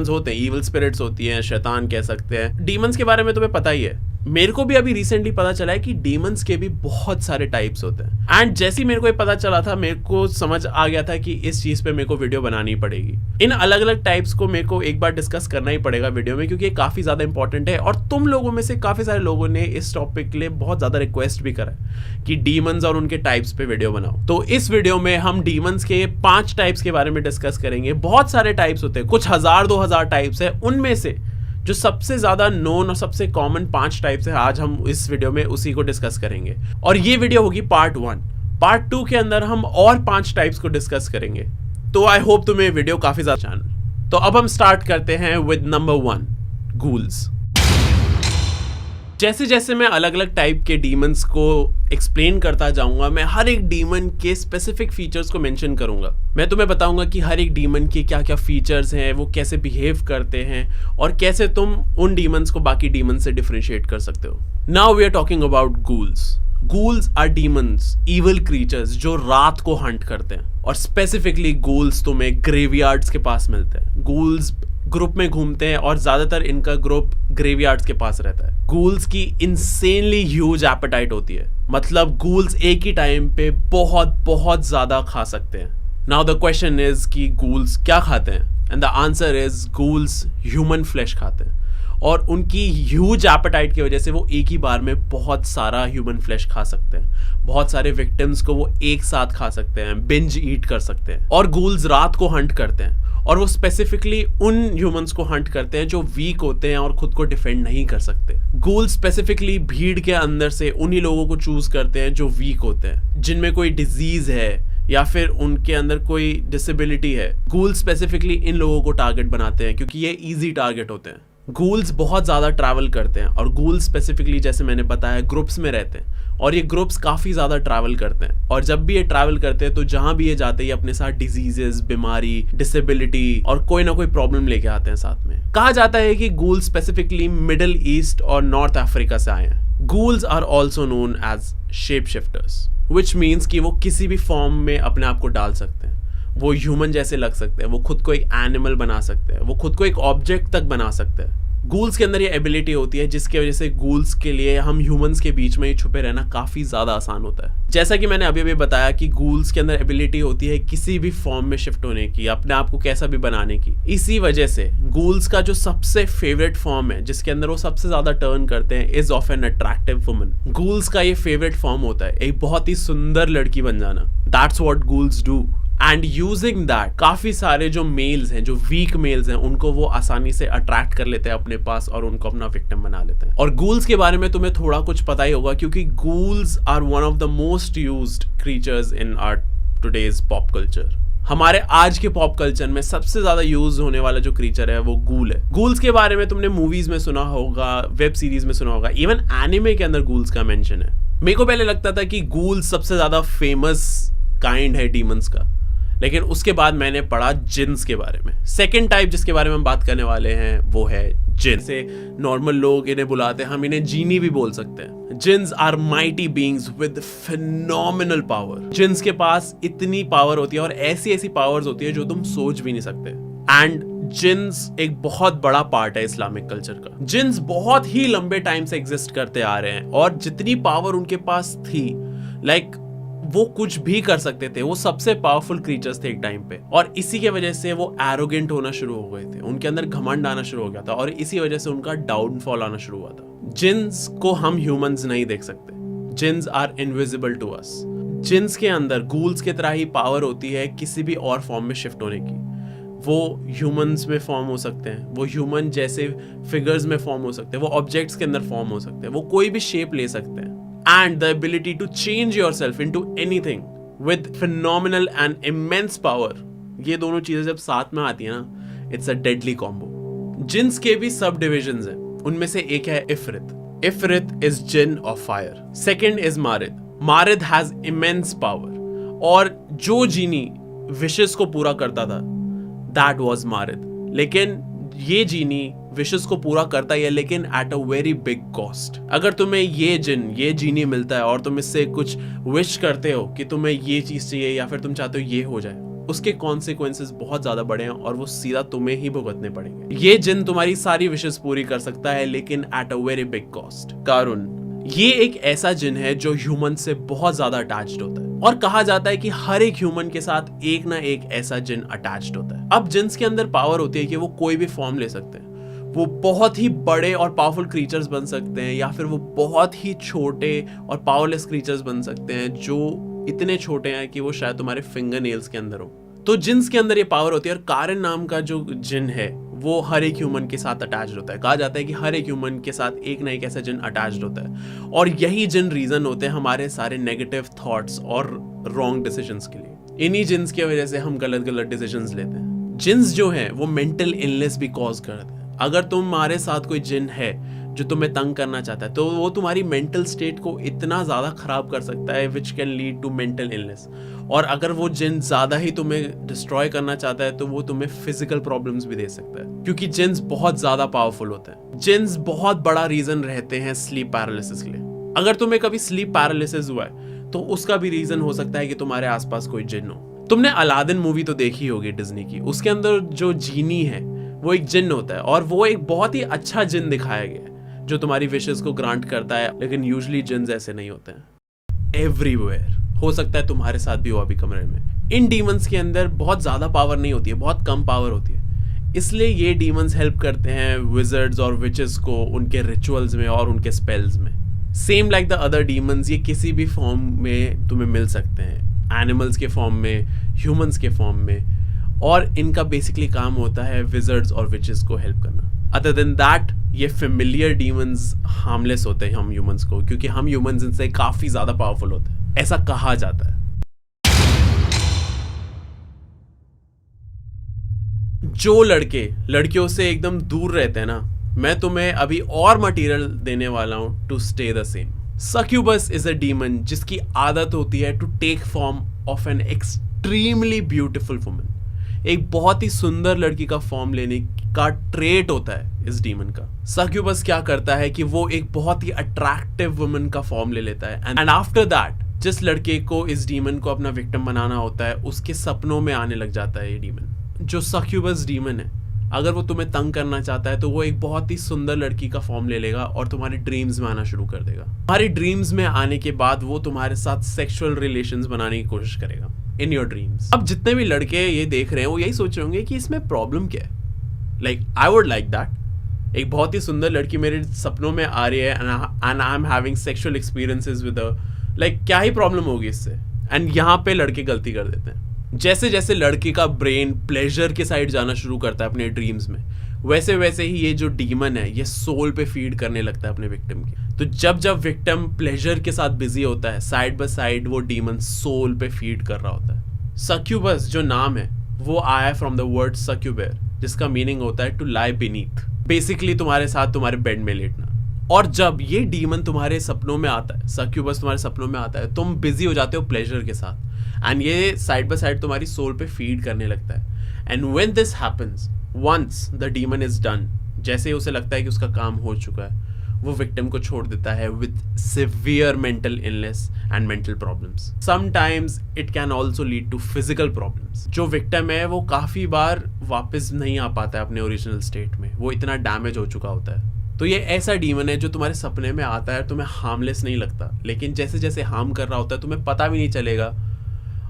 होते हैं, evil spirits होती हैं, शैतान कह सकते हैं। डीमंस के बारे में तुम्हें पता ही है, मेरे को भी अभी रिसेंटली पता चला है कि डीमंस के भी बहुत सारे टाइप्स होते हैं। एंड जैसे ही मेरे को ये पता चला था, मेरे को समझ आ गया था कि इस चीज पे मेरे को वीडियो बनानी पड़ेगी। इन अलग अलग टाइप्स को मेरे को एक बार डिस्कस करना ही पड़ेगा वीडियो में, क्योंकि ये काफी ज्यादा इंपॉर्टेंट है। और तुम लोगों में से काफी सारे लोगों ने इस टॉपिक के लिए बहुत ज्यादा रिक्वेस्ट भी करा है कि डीमंस और उनके टाइप्स पे वीडियो बनाओ। तो इस वीडियो में हम डीमंस के 5 टाइप्स के बारे में डिस्कस करेंगे। बहुत सारे टाइप्स होते हैं, कुछ 1000-2000 टाइप्स है, उनमें से जो सबसे ज्यादा नोन और सबसे कॉमन 5 टाइप्स है, आज हम इस वीडियो में उसी को डिस्कस करेंगे। और ये वीडियो होगी पार्ट 1। पार्ट 2 के अंदर हम और 5 टाइप्स को डिस्कस करेंगे। तो आई होप तुम्हें वीडियो काफी ज्यादा तो अब हम स्टार्ट करते हैं विद नंबर 1, गूल्स। जैसे जैसे मैं अलग अलग टाइप के डीमंस को एक्सप्लेन करता जाऊंगा, मैं हर एक डीमन के स्पेसिफिक फीचर्स को मेंशन करूंगा। मैं तुम्हें बताऊंगा कि हर एक डीमन के क्या क्या फीचर्स हैं, वो कैसे बिहेव करते हैं और कैसे तुम उन डीमंस को बाकी डीमन से डिफरेंशिएट कर सकते हो। Now we are talking about ghouls. Ghouls are demons, evil creatures जो रात को हंट करते हैं। और स्पेसिफिकली गूल्स तुम्हें ग्रेवयार्ड्स के पास मिलते हैं। गूल्स ग्रुप में घूमते हैं और ज्यादातर इनका ग्रुप ग्रेवयार्ड्स के पास रहता है। गूल्स की इंसेनली ह्यूज एपेटाइट होती है, मतलब गूल्स एक ही टाइम पे बहुत बहुत ज्यादा खा सकते हैं। नाउ द क्वेश्चन इज कि गूल्स क्या खाते हैं, and the answer is girls human flesh खाते हैं। और उनकी ह्यूज एपेटाइट की वजह से वो एक ही बार में बहुत सारा ह्यूमन फ्लैश खा सकते हैं। बहुत सारे विक्टिम्स को वो एक साथ खा सकते हैं, बिंज ईट कर सकते हैं। और गूल्स रात को हंट करते हैं, और वो स्पेसिफिकली उन ह्यूमंस को हंट करते हैं जो वीक होते हैं और खुद को डिफेंड नहीं कर सकते। गूल्स स्पेसिफिकली भीड़ के अंदर से उन्हीं लोगों को चूज करते हैं जो वीक होते हैं, जिनमें कोई डिजीज है या फिर उनके अंदर कोई डिसेबिलिटी है। गूल्स स्पेसिफिकली इन लोगों को टारगेट बनाते हैं क्योंकि ये इजी टारगेट होते हैं। गूल्स बहुत ज़्यादा ट्रैवल करते हैं, और गूल्स स्पेसिफिकली जैसे मैंने बताया ग्रुप्स में रहते हैं, और ये ग्रुप्स काफ़ी ज़्यादा ट्रैवल करते हैं। और जब भी ये ट्रैवल करते हैं तो जहाँ भी ये जाते हैं ये अपने साथ डिजीजेस, बीमारी, डिसेबिलिटी और कोई ना कोई प्रॉब्लम लेके आते हैं साथ में। कहा जाता है कि गूल्स स्पेसिफिकली मिडिल ईस्ट और नॉर्थ अफ्रीका से आए हैं। Ghouls are also known as shape shifters, which means कि वो किसी भी फॉर्म में अपने आप को डाल सकते हैं। वो ह्यूमन जैसे लग सकते हैं, वो खुद को एक एनिमल बना सकते हैं, वो खुद को एक ऑब्जेक्ट तक बना सकते हैं। गूल्स के अंदर ये एबिलिटी होती है जिसकी वजह से गूल्स के लिए हम ह्यूमंस के बीच में ही छुपे रहना काफी ज्यादा आसान होता है। जैसा कि मैंने अभी बताया कि गूल्स के अंदर एबिलिटी होती है किसी भी फॉर्म में शिफ्ट होने की, अपने आप को कैसा भी बनाने की। इसी वजह से गूल्स का जो सबसे फेवरेट फॉर्म है, जिसके अंदर वो सबसे ज्यादा टर्न करते हैं, is of an attractive woman. Girls का ये फेवरेट फॉर्म होता है एक बहुत ही सुंदर लड़की बन जाना। That's what girls do. And using that काफी सारे जो मेल्स हैं, जो वीक मेल्स हैं, उनको वो आसानी से अट्रैक्ट कर लेते हैं अपने पास और उनको अपना विक्टिम बना लेते हैं। और गूल्स के बारे में तुम्हें थोड़ा कुछ पता ही होगा, क्योंकि ghouls are one of the most used creatures in our today's pop culture. हमारे आज के पॉप कल्चर में सबसे ज्यादा यूज होने वाला जो क्रीचर है वो गूल है। गूल्स के बारे में तुमने मूवीज में सुना होगा, वेब सीरीज में सुना होगा, इवन एनिमे के अंदर गूल्स का मेंशन है। मेरे को पहले लगता था कि गूल्स सबसे ज्यादा फेमस काइंड है डीमंस का, लेकिन उसके बाद मैंने पढ़ा जिन्स के बारे में। सेकेंड टाइप जिसके बारे में हम बात करने वाले हैं वो है जिन। से नॉर्मल लोग इन्हें बुलाते हैं, हम इन्हें जीनी भी बोल सकते हैं। Jinns are mighty beings with phenomenal power. Jinns के पास इतनी पावर होती है और ऐसी ऐसी पावर्स होती है जो तुम सोच भी नहीं सकते। एंड जिन्स एक बहुत बड़ा पार्ट है इस्लामिक कल्चर का। जिन्स बहुत ही लंबे टाइम से एग्जिस्ट करते आ रहे हैं, और जितनी पावर उनके पास थी, लाइक वो कुछ भी कर सकते थे। वो सबसे पावरफुल क्रीचर्स थे एक टाइम पे, और इसी के वजह से वो एरोगेंट होना शुरू हो गए थे। उनके अंदर घमंड आना शुरू हो गया था, और इसी वजह से उनका डाउनफॉल आना शुरू हुआ था। जिन्स को हम ह्यूमंस नहीं देख सकते। Jinns are invisible to us. Jinns के अंदर गूल्स की तरह ही पावर होती है किसी भी और फॉर्म में शिफ्ट होने की। वो ह्यूमंस में फॉर्म हो सकते हैं, वो ह्यूमन जैसे फिगर्स में फॉर्म हो सकते हैं, वो ऑब्जेक्ट्स के अंदर फॉर्म हो सकते हैं, वो कोई भी शेप ले सकते हैं। And the ability to change yourself into anything with phenomenal and immense power. ये दोनों चीजें जब साथ में आती है ना, it's a deadly combo. Jeans के भी सब डिविजन्स हैं, उनमें से एक है इफरित। इफरित is jinn of fire. Second is मारिद। मारिद has immense power. और जो जीनी विशेस को पूरा करता था, that was मारिद। लेकिन ये जीनी विशेस को पूरा करता है, लेकिन at a very big cost. अगर तुम्हें ये जीनी मिलता है और तुम इससे कुछ विश करते हो कि तुम्हें ये चीज चाहिए या फिर तुम चाहते हो ये हो जाए, उसके कॉन्सिक्वेंसेस बहुत ज्यादा बड़े हैं और वो सीधा तुम्हें ही भुगतने पड़ेंगे। ये जिन तुम्हारी सारी विशेस पूरी कर सकता है, लेकिन at a very big cost. कारुन ये एक ऐसा जिन है जो ह्यूमन से बहुत ज्यादा अटैच्ड होता है और कहा जाता है कि हर एक ह्यूमन के साथ एक ना एक ऐसा जिन अटैच्ड होता है। अब जिन्स के अंदर पावर होती है कि वो कोई भी फॉर्म ले सकते हैं। वो बहुत ही बड़े और पावरफुल क्रीचर्स बन सकते हैं या फिर वो बहुत ही छोटे और पावरलेस क्रीचर्स बन सकते हैं जो इतने छोटे हैं कि वो शायद तुम्हारे फिंगर नेल्स के अंदर हो। तो जिन्स के अंदर ये पावर होती है और कारण नाम का जो जिन है वो हर एक ह्यूमन के साथ अटैच्ड होता है। कहा जाता है कि हर एक ह्यूमन के साथ एक ना एक ऐसा जिन अटैच्ड होता है और यही जिन रीजन होते हैं हमारे सारे नेगेटिव थॉट्स और रॉन्ग डिसीजंस के लिए। इन्हीं जिन्स की वजह से हम गलत गलत डिसीजंस लेते हैं। जिन्स जो है वो मेंटल इलनेस भी कॉज करते हैं। अगर तुम्हारे साथ कोई जिन है जो तुम्हें तंग करना चाहता है तो वो तुम्हारी मेंटल स्टेट को इतना ज़्यादा ख़राब कर सकता है which can lead to mental illness. और अगर वो जिन ज़्यादा ही तुम्हें डिस्ट्रॉय करना चाहता है तो वो तुम्हें फिजिकल प्रॉब्लम्स भी दे सकता है, क्योंकि जिन्स बहुत ज़्यादा पावरफुल होते हैं। जिन्स बहुत बड़ा रीज़न रहते हैं स्लीप पैरालिसिस के लिए। अगर तुम्हें कभी स्लीप पैरालिसिस हुआ है तो उसका भी रीज़न हो सकता है कि तुम्हारे आसपास कोई जिन हो। तुमने अलादीन मूवी तो देखी होगी डिज्नी की, उसके अंदर जो जीनी है वो एक जिन होता है और वो एक बहुत ही अच्छा जिन दिखाया गया है जो तुम्हारी विशेस को ग्रांट करता है। लेकिन यूजुअली जिन्स ऐसे नहीं होते हैं। एवरीवेयर हो सकता है तुम्हारे साथ भी हो अभी कमरे में। इन डीमंस के अंदर बहुत ज्यादा पावर नहीं होती है, बहुत कम पावर होती है। इसलिए ये डीमंस हेल्प करते हैं विजर्ड्स और विचेस को उनके रिचुअल्स में और उनके स्पेल्स में। Same like the other demons ये किसी भी फॉर्म में तुम्हें मिल सकते हैं, एनिमल्स के फॉर्म में, ह्यूमंस के फॉर्म में, और इनका बेसिकली काम होता है विजर्ड्स और विचेस को हेल्प करना। अदर देन दैट ये फेमिलियर डीमंस हार्मलेस होते हैं हम ह्यूमंस को, क्योंकि हम ह्यूमंस इनसे काफी ज्यादा पावरफुल होते हैं, ऐसा कहा जाता है। जो लड़के लड़कियों से एकदम दूर रहते हैं ना, मैं तुम्हें अभी और मटेरियल देने वाला हूं to stay the same. Succubus is a demon जिसकी आदत होती है to take form of an extremely beautiful woman. एक बहुत ही सुंदर लड़की का फॉर्म लेने का ट्रेट होता है इस डीमन का। सक्यूबस क्या करता है कि वो एक बहुत ही अट्रैक्टिव वुमन का फॉर्म ले लेता है एंड आफ्टर दैट जिस लड़के को इस डीमन को अपना विक्टिम बनाना होता है उसके सपनों में आने लग जाता है ये डीमन। जो सक्यूबस डीमन है अगर वो तुम्हें तंग करना चाहता है तो वो एक बहुत ही सुंदर लड़की का फॉर्म ले लेगा और तुम्हारे ड्रीम्स में आना शुरू कर देगा। तुम्हारे ड्रीम्स में आने के बाद वो तुम्हारे साथ सेक्सुअल रिलेशंस बनाने की कोशिश करेगा इन योर ड्रीम्स। अब जितने भी लड़के ये देख रहे हैं वो यही सोच रहे होंगे कि इसमें प्रॉब्लम क्या है। Like I would like that. एक बहुत ही सुंदर लड़की मेरे सपनों में आ रही है and I am having sexual experiences with her, like क्या ही प्रॉब्लम होगी इससे। एंड यहाँ पे लड़के गलती कर देते हैं। जैसे जैसे लड़के का ब्रेन प्लेजर के साइड जाना शुरू करता है अपने ड्रीम्स में, वैसे वैसे ही ये जो डीमन है ये सोल पे फीड करने लगता है अपने विक्टिम की। तो जब जब विक्टिम प्लेजर के साथ बिजी होता है, साइड बाय साइड वो डीमन सोल पे फीड कर रहा होता है। सक्यूबस जो नाम है वो आया फ्रॉम द वर्ड सक्यूबेर, जिसका मीनिंग होता है टू लाई बीनीथ, बेसिकली तुम्हारे साथ तुम्हारे बेड में लेटना। और जब ये डीमन तुम्हारे सपनों में आता है, सक्यूबस तुम्हारे सपनों में आता है, तुम बिजी हो जाते हो प्लेजर के साथ एंड ये साइड बाय साइड तुम्हारी सोल पे फीड करने लगता है। And when this happens, once the demon is done, जैसे ही उसे लगता है कि उसका काम हो चुका है, वो विक्टिम को छोड़ देता है with severe mental illness and mental problems. Sometimes it can also lead to physical problems. जो विक्टिम है वो काफी बार वापस नहीं आ पाता है अपने ओरिजिनल स्टेट में, वो इतना डैमेज हो चुका होता है। तो ये ऐसा डीमन है जो तुम्हारे सपने में आता है, तुम्हें हार्मलेस नहीं लगता, लेकिन जैसे जैसे हार्म कर रहा होता है तुम्हें पता भी नहीं चलेगा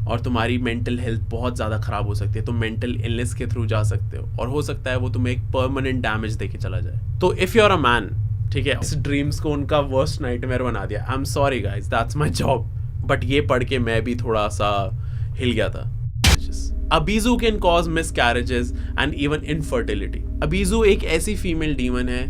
और तुम्हारी मेंटल हेल्थ बहुत ज़्यादा ख़राब हो सकती है। तुम मेंटल इलनेस के थ्रू जा सकते हो और हो सकता है वो तुम्हें एक परमानेंट डैमेज देके चला जाए। तो if you are a man, ठीक है, इस ड्रीम्स को उनका वर्स्ट नाइटमेयर बना दिया, I am sorry guys, that's my job. But ये पढ़ के मैं भी थोड़ा सा हिल गया था। अबीजू can cause miscarriages and even infertility. अबीजू एक ऐसी फीमेल डीमन है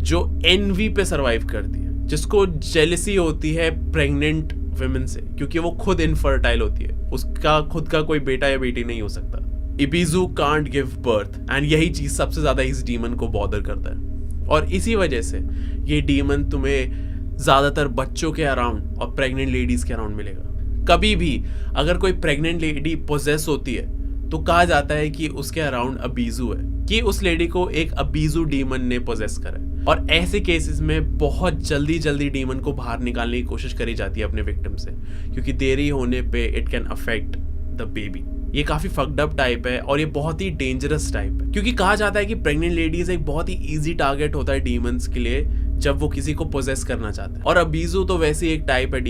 जो एनवी पे सर्वाइव करती है, जिसको जेलसी होती है प्रेग्नेंट विमेन से, क्योंकि वो खुद इनफर्टाइल होती है, उसका खुद का कोई बेटा या बेटी नहीं हो सकता। इबीजू कांट गिव बर्थ एंड यही चीज सबसे ज्यादा इस डीमन को बॉदर करता है और इसी वजह से ये डीमन तुम्हें ज्यादातर बच्चों के अराउंड और प्रेग्नेंट लेडीज के अराउंड मिलेगा। कभी भी अगर कोई प्रेग्नेंट लेडी पोजेस होती है तो कहा जाता है कि उसके अराउंड अबीजू है, कि उस लेडी को एक अबीजू डीमन ने पोजेस करा है। और ऐसे केसेस में बहुत जल्दी डीमन को बाहर निकालने की कोशिश करी जाती है अपने विक्टिम से, क्योंकि देरी होने पे it can affect the baby. ये काफी फक्ड अप टाइप है और ये बहुत ही डेंजरस टाइप है, क्योंकि कहा जाता है कि प्रेग्नेंट लेडीज एक बहुत ही इजी टारगेट होता है डीमंस के लिए जब वो किसी को पोजेस करना चाहते हैं। और अबीजू तो वैसे ही एक टाइप है